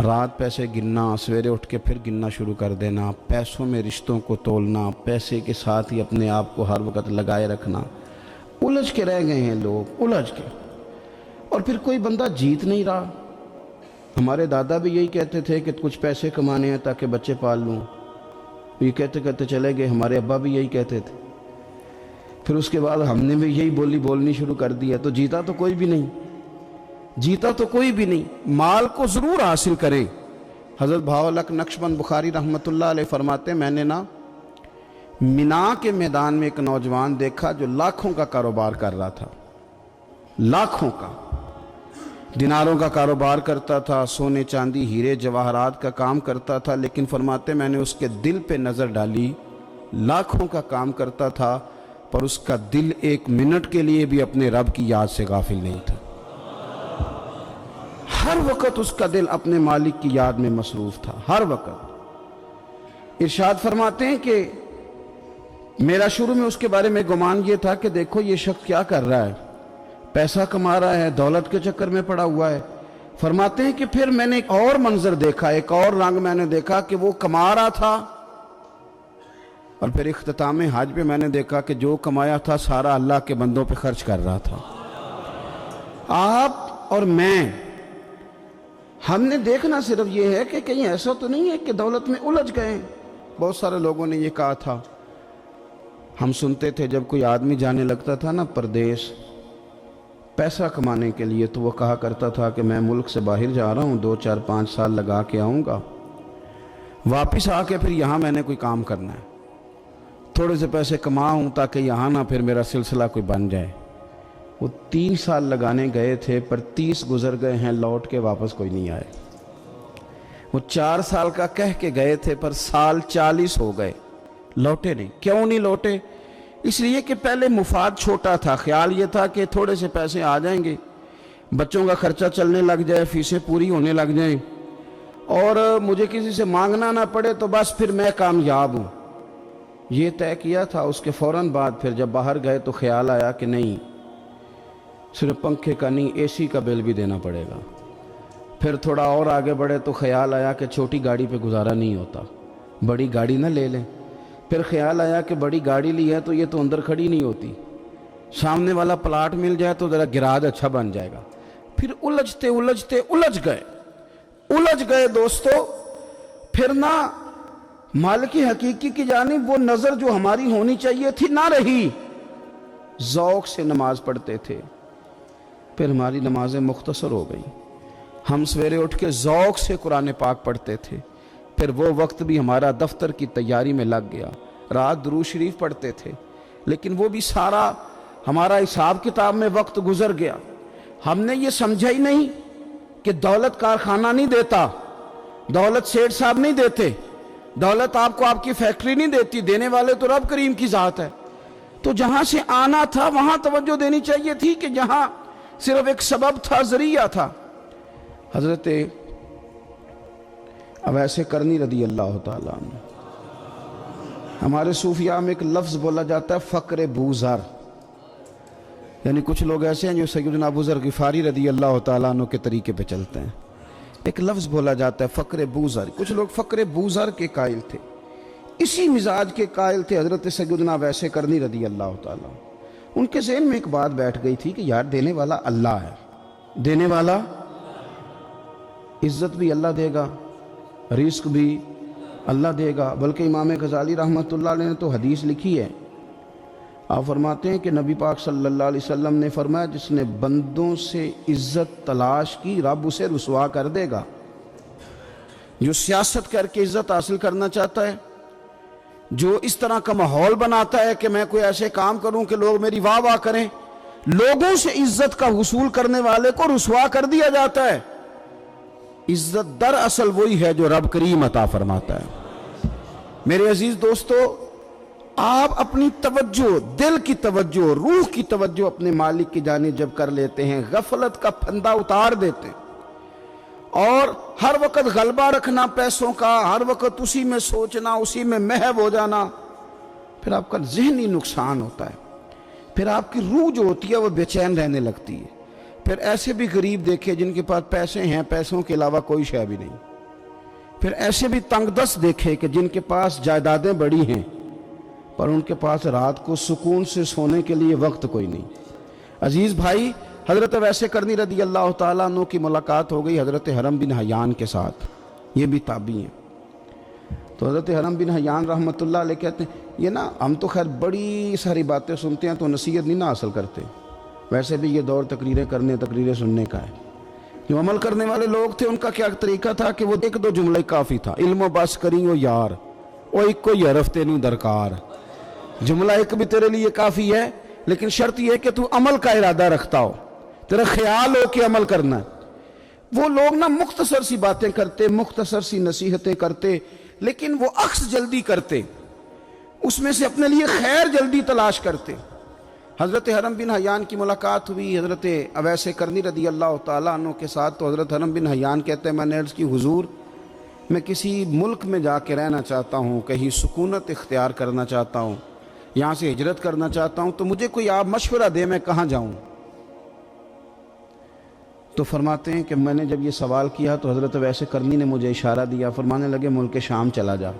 رات پیسے گننا، سویرے اٹھ کے پھر گننا شروع کر دینا، پیسوں میں رشتوں کو تولنا، پیسے کے ساتھ ہی اپنے آپ کو ہر وقت لگائے رکھنا، الجھ کے رہ گئے ہیں لوگ، الجھ کے۔ اور پھر کوئی بندہ جیت نہیں رہا۔ ہمارے دادا بھی یہی کہتے تھے کہ کچھ پیسے کمانے ہیں تاکہ بچے پال لوں، یہ کہتے کہتے چلے گئے۔ ہمارے ابا بھی یہی کہتے تھے، پھر اس کے بعد ہم نے بھی یہی بولنی شروع کر دی ہے، تو جیتا تو کوئی بھی نہیں، جیتا تو کوئی بھی نہیں۔ مال کو ضرور حاصل کریں۔ حضرت بہاءالحق نقشبند بخاری رحمۃ اللہ علیہ فرماتے ہیں، میں نے منا کے میدان میں ایک نوجوان دیکھا جو لاکھوں کا کاروبار کر رہا تھا، لاکھوں کا، دیناروں کا کاروبار کرتا تھا، سونے چاندی ہیرے جواہرات کا کام کرتا تھا، لیکن فرماتے میں نے اس کے دل پہ نظر ڈالی، لاکھوں کا کام کرتا تھا پر اس کا دل ایک منٹ کے لیے بھی اپنے رب کی یاد سے غافل نہیں تھا۔ ہر وقت اس کا دل اپنے مالک کی یاد میں مصروف تھا، ہر وقت۔ ارشاد فرماتے ہیں کہ میرا شروع میں اس کے بارے میں گمان یہ تھا کہ دیکھو یہ شخص کیا کر رہا ہے، پیسہ کما رہا ہے، دولت کے چکر میں پڑا ہوا ہے۔ فرماتے ہیں کہ پھر میں نے ایک اور منظر دیکھا، ایک اور رنگ میں نے دیکھا کہ وہ کما رہا تھا، اور پھر اختتام حج پہ میں نے دیکھا کہ جو کمایا تھا سارا اللہ کے بندوں پہ خرچ کر رہا تھا۔ آپ اور میں، ہم نے دیکھنا صرف یہ ہے کہ کہیں ایسا تو نہیں ہے کہ دولت میں الجھ گئے۔ بہت سارے لوگوں نے یہ کہا تھا، ہم سنتے تھے جب کوئی آدمی جانے لگتا تھا نا پردیس پیسہ کمانے کے لیے، تو وہ کہا کرتا تھا کہ میں ملک سے باہر جا رہا ہوں، 2 4 5 سال لگا کے آؤں گا، واپس آ کے پھر یہاں میں نے کوئی کام کرنا ہے، تھوڑے سے پیسے کماؤں تاکہ یہاں نہ پھر میرا سلسلہ کوئی بن جائے۔ وہ 3 سال لگانے گئے تھے پر 30 گزر گئے ہیں، لوٹ کے واپس کوئی نہیں آئے۔ وہ 4 سال کا کہہ کے گئے تھے پر سال 40 ہو گئے، لوٹے نہیں۔ کیوں نہیں لوٹے؟ اس لیے کہ پہلے مفاد چھوٹا تھا، خیال یہ تھا کہ تھوڑے سے پیسے آ جائیں گے، بچوں کا خرچہ چلنے لگ جائے، فیسیں پوری ہونے لگ جائیں، اور مجھے کسی سے مانگنا نہ پڑے تو بس پھر میں کامیاب ہوں۔ یہ طے کیا تھا۔ اس کے فوراً بعد پھر جب باہر گئے تو خیال آیا کہ نہیں، صرف پنکھے کا نہیں، اے سی کا بل بھی دینا پڑے گا۔ پھر تھوڑا اور آگے بڑھے تو خیال آیا کہ چھوٹی گاڑی پہ گزارا نہیں ہوتا، بڑی گاڑی نہ لے لیں۔ پھر خیال آیا کہ بڑی گاڑی لی ہے تو یہ تو اندر کھڑی نہیں ہوتی، سامنے والا پلاٹ مل جائے تو ذرا گراج اچھا بن جائے گا۔ پھر الجھتے الجھ گئے دوستو۔ پھر نہ مالک حقیقی کی جانب وہ نظر جو ہماری ہونی چاہیے تھی نہ رہی۔ ذوق سے نماز پڑھتے تھے، پھر ہماری نمازیں مختصر ہو گئیں۔ ہم سویرے اٹھ کے ذوق سے قرآن پاک پڑھتے تھے، پھر وہ وقت بھی ہمارا دفتر کی تیاری میں لگ گیا۔ رات درود شریف پڑھتے تھے، لیکن وہ بھی سارا ہمارا حساب کتاب میں وقت گزر گیا۔ ہم نے یہ سمجھا ہی نہیں کہ دولت کارخانہ نہیں دیتا، دولت سیٹھ صاحب نہیں دیتے، دولت آپ کو آپ کی فیکٹری نہیں دیتی، دینے والے تو رب کریم کی ذات ہے۔ تو جہاں سے آنا تھا وہاں توجہ دینی چاہیے تھی کہ جہاں صرف ایک سبب تھا، ذریعہ تھا۔ حضرت اویس کرنی رضی اللہ تعالیٰ عنہ، ہمارے صوفیاء میں ایک لفظ بولا جاتا ہے فقر بوذر، یعنی کچھ لوگ ایسے ہیں جو سیدنا ابو ذر غفاری رضی اللہ تعالیٰ عنہ کے طریقے پہ چلتے ہیں۔ ایک لفظ بولا جاتا ہے فقر بوذر، کچھ لوگ فقر بوذر کے قائل تھے، اسی مزاج کے قائل تھے حضرت سیدنا اویس کرنی رضی اللہ تعالیٰ۔ ان کے ذہن میں ایک بات بیٹھ گئی تھی کہ یار دینے والا اللہ ہے، دینے والا، عزت بھی اللہ دے گا، رزق بھی اللہ دے گا۔ بلکہ امام غزالی رحمۃ اللہ علیہ نے تو حدیث لکھی ہے، آپ فرماتے ہیں کہ نبی پاک صلی اللہ علیہ وسلم نے فرمایا جس نے بندوں سے عزت تلاش کی رب اسے رسوا کر دے گا۔ جو سیاست کر کے عزت حاصل کرنا چاہتا ہے، جو اس طرح کا ماحول بناتا ہے کہ میں کوئی ایسے کام کروں کہ لوگ میری واہ واہ کریں، لوگوں سے عزت کا حصول کرنے والے کو رسوا کر دیا جاتا ہے۔ عزت دراصل وہی ہے جو رب کریم عطا فرماتا ہے۔ میرے عزیز دوستو، آپ اپنی توجہ، دل کی توجہ، روح کی توجہ اپنے مالک کی جانب جب کر لیتے ہیں، غفلت کا پھندا اتار دیتے ہیں، اور ہر وقت غلبہ رکھنا پیسوں کا، ہر وقت اسی میں سوچنا، اسی میں محو ہو جانا، پھر آپ کا ذہنی نقصان ہوتا ہے، پھر آپ کی روح جو ہوتی ہے وہ بے چین رہنے لگتی ہے۔ پھر ایسے بھی غریب دیکھے جن کے پاس پیسے ہیں، پیسوں کے علاوہ کوئی شے بھی نہیں، پھر ایسے بھی تنگ دست دیکھے کہ جن کے پاس جائیدادیں بڑی ہیں پر ان کے پاس رات کو سکون سے سونے کے لیے وقت کوئی نہیں۔ عزیز بھائی، حضرت اویس کرنی رضی اللہ تعالیٰ عنہ کی ملاقات ہو گئی حضرت حرم بن حیان کے ساتھ، یہ بھی تابعی ہیں۔ تو حضرت حرم بن حیان رحمۃ اللہ علیہ کہتے ہیں یہ نا ہم تو خیر بڑی ساری باتیں سنتے ہیں تو نصیحت نہیں نہ حاصل کرتے، ویسے بھی یہ دور تقریریں کرنے تقریریں سننے کا ہے۔ جو عمل کرنے والے لوگ تھے ان کا کیا طریقہ تھا کہ وہ ایک دو جملے کافی تھا، علم و بس کری او یار او ایک کو یرف تینوں درکار، جملہ ایک بھی تیرے لیے کافی ہے لیکن شرط یہ ہے کہ تو عمل کا ارادہ رکھتا ہو، تیرا خیال ہو کہ عمل کرنا ہے۔ وہ لوگ نا مختصر سی باتیں کرتے، مختصر سی نصیحتیں کرتے، لیکن وہ عکس جلدی کرتے، اس میں سے اپنے لیے خیر جلدی تلاش کرتے۔ حضرت حرم بن حیان کی ملاقات ہوئی حضرت اویس کرنی رضی اللہ تعالیٰ عنہ کے ساتھ، تو حضرت حرم بن حیان کہتے ہیں میں نے عرض کی حضور میں کسی ملک میں جا کے رہنا چاہتا ہوں، کہیں سکونت اختیار کرنا چاہتا ہوں، یہاں سے ہجرت کرنا چاہتا ہوں، تو مجھے کوئی آپ مشورہ دے میں کہاں جاؤں؟ تو فرماتے ہیں کہ میں نے جب یہ سوال کیا تو حضرت اویس کرنی نے مجھے اشارہ دیا، فرمانے لگے ملک شام چلا جا۔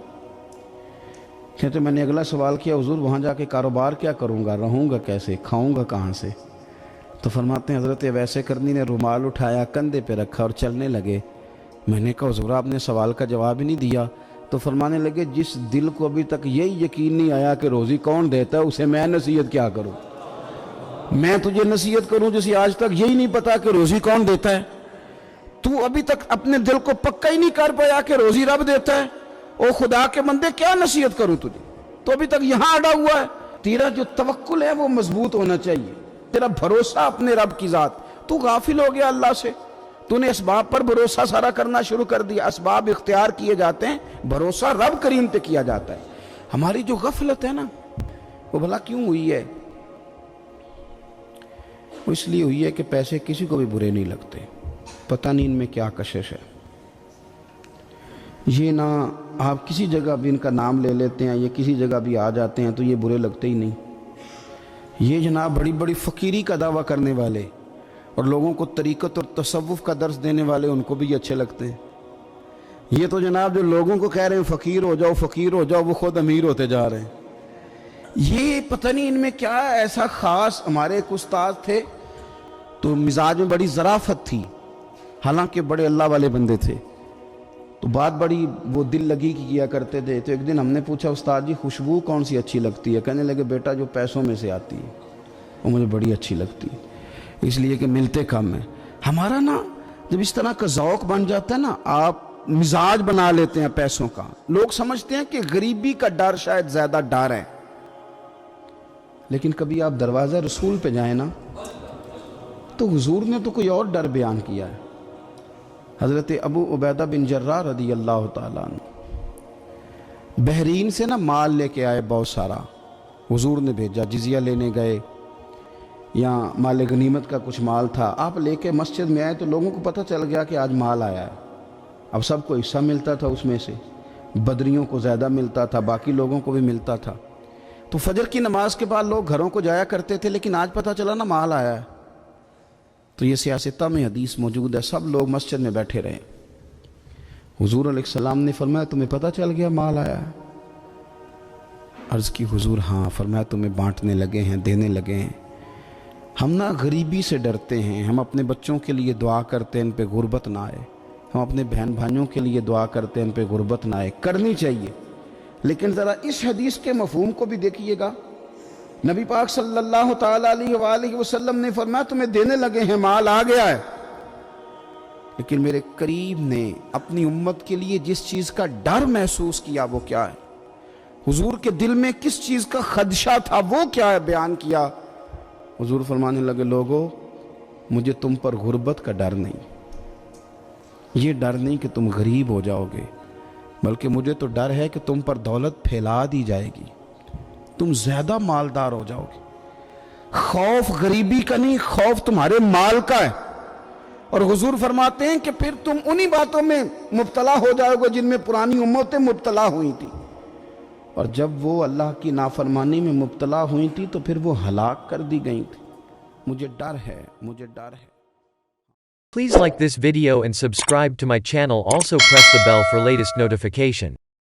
کہتے میں نے اگلا سوال کیا حضور وہاں جا کے کاروبار کیا کروں گا، رہوں گا کیسے، کھاؤں گا کہاں سے؟ تو فرماتے ہیں حضرت اویس کرنی نے رومال اٹھایا، کندھے پہ رکھا اور چلنے لگے۔ میں نے کہا حضور آپ نے سوال کا جواب ہی نہیں دیا۔ تو فرمانے لگے جس دل کو ابھی تک یہی یقین نہیں آیا کہ روزی کون دیتا ہے اسے میں نصیحت کیا کروں؟ میں تجھے نصیحت کروں جسے آج تک یہی نہیں پتا کہ روزی کون دیتا ہے؟ تو ابھی تک اپنے دل کو پکا ہی نہیں کر پایا کہ روزی رب دیتا ہے؟ او خدا کے بندے کیا نصیحت کروں تجھے؟ تو ابھی تک یہاں اڑا ہوا ہے۔ تیرا جو توکل ہے وہ مضبوط ہونا چاہیے، تیرا بھروسہ اپنے رب کی ذات۔ تو غافل ہو گیا اللہ سے، تو نے اسباب پر بھروسہ سارا کرنا شروع کر دیا۔ اسباب اختیار کیے جاتے ہیں، بھروسہ رب کریم پہ کیا جاتا ہے۔ ہماری جو غفلت ہے نا وہ بھلا کیوں ہوئی ہے؟ وہ اس لیے ہوئی ہے کہ پیسے کسی کو بھی برے نہیں لگتے، پتہ نہیں ان میں کیا کشش ہے۔ یہ نہ آپ کسی جگہ بھی ان کا نام لے لیتے ہیں، یہ کسی جگہ بھی آ جاتے ہیں تو یہ برے لگتے ہی نہیں۔ یہ جناب بڑی بڑی فقیری کا دعویٰ کرنے والے اور لوگوں کو طریقت اور تصوف کا درس دینے والے ان کو بھی اچھے لگتے ہیں۔ یہ تو جناب جو لوگوں کو کہہ رہے ہیں فقیر ہو جاؤ فقیر ہو جاؤ، وہ خود امیر ہوتے جا رہے ہیں۔ یہ پتہ نہیں ان میں کیا ایسا خاص۔ ہمارے ایک استاد تھے تو مزاج میں بڑی ظرافت تھی، حالانکہ بڑے اللہ والے بندے تھے، تو بات بڑی وہ دل لگی کی کیا کرتے تھے۔ تو ایک دن ہم نے پوچھا استاد جی خوشبو کون سی اچھی لگتی ہے؟ کہنے لگے بیٹا جو پیسوں میں سے آتی ہے وہ مجھے بڑی اچھی لگتی ہے، اس لیے کہ ملتے کم ہیں۔ ہمارا نا جب اس طرح کا ذوق بن جاتا ہے نا، آپ مزاج بنا لیتے ہیں پیسوں کا۔ لوگ سمجھتے ہیں کہ غریبی کا ڈر شاید زیادہ ڈر ہے، لیکن کبھی آپ دروازہ رسول پہ جائیں نا تو حضور نے تو کوئی اور ڈر بیان کیا ہے۔ حضرت ابو عبیدہ بن جراح رضی اللہ تعالیٰ عنہ بحرین سے نا مال لے کے آئے بہت سارا، حضور نے بھیجا، جزیہ لینے گئے یا مال غنیمت کا کچھ مال تھا، آپ لے کے مسجد میں آئے تو لوگوں کو پتہ چل گیا کہ آج مال آیا ہے۔ اب سب کو حصہ ملتا تھا، اس میں سے بدریوں کو زیادہ ملتا تھا، باقی لوگوں کو بھی ملتا تھا۔ تو فجر کی نماز کے بعد لوگ گھروں کو جایا کرتے تھے، لیکن آج پتہ چلا نا مال آیا ہے، تو یہ سیاستہ میں حدیث موجود ہے، سب لوگ مسجد میں بیٹھے رہے۔ حضور علیہ السلام نے فرمایا تمہیں پتہ چل گیا مال آیا ہے؟ عرض کی حضور ہاں۔ فرمایا تمہیں بانٹنے لگے ہیں، دینے لگے ہیں۔ ہم نا غریبی سے ڈرتے ہیں، ہم اپنے بچوں کے لیے دعا کرتے ہیں ان پہ غربت نہ آئے، ہم اپنے بہن بھائیوں کے لیے دعا کرتے ہیں ان پہ غربت نہ آئے، کرنی چاہیے۔ لیکن ذرا اس حدیث کے مفہوم کو بھی دیکھیے گا۔ نبی پاک صلی اللہ تعالیٰ علیہ وآلہ وسلم نے فرمایا تمہیں دینے لگے ہیں، مال آ گیا ہے، لیکن میرے قریب نے اپنی امت کے لیے جس چیز کا ڈر محسوس کیا وہ کیا ہے؟ حضور کے دل میں کس چیز کا خدشہ تھا وہ کیا ہے بیان کیا۔ حضور فرمانے لگے لوگو مجھے تم پر غربت کا ڈر نہیں، یہ ڈر نہیں کہ تم غریب ہو جاؤ گے، بلکہ مجھے تو ڈر ہے کہ تم پر دولت پھیلا دی جائے گی، تم زیادہ مالدار ہو جاؤ گے۔ خوف غریبی کا نہیں، خوف تمہارے مال کا ہے۔ اور حضور فرماتے ہیں کہ پھر تم انہی باتوں میں مبتلا ہو جاؤ گے جن میں پرانی امتیں مبتلا ہوئی تھی، اور جب وہ اللہ کی نافرمانی میں مبتلا ہوئی تھی تو پھر وہ ہلاک کر دی گئی تھی۔ مجھے ڈر ہے، مجھے ڈر ہے۔ Please like this video and subscribe to my channel. Also press the bell for latest notification.